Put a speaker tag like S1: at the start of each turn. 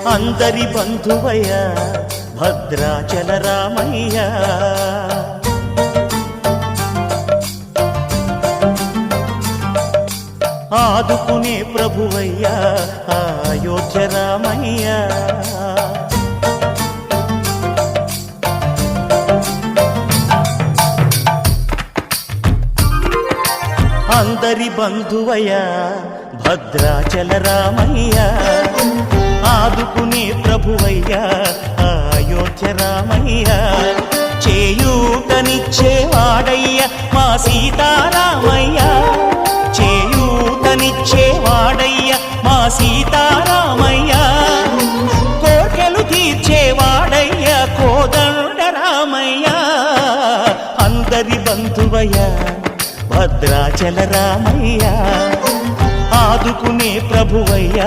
S1: అందరి బంధువయ్య భద్రాచల రామయ్య ఆదుకునే ప్రభువయ్య అయోధ్య రామయ్య అందరి బంధువయ్య భద్రాచల రామయ్య ఆదుకునే ప్రభువయ్య అయోధ్య రామయ్య చేయూతనిచ్చేవాడయ్య మా సీతారామయ్య చేయూతనిచ్చేవాడయ్య మా సీతారామయ్య కోర్కెలు తీర్చేవాడయ్య కోదండ రామయ్య అందరి బంధువయ్య భద్రాచల రామయ్య ఆదుకునే ప్రభువయ్య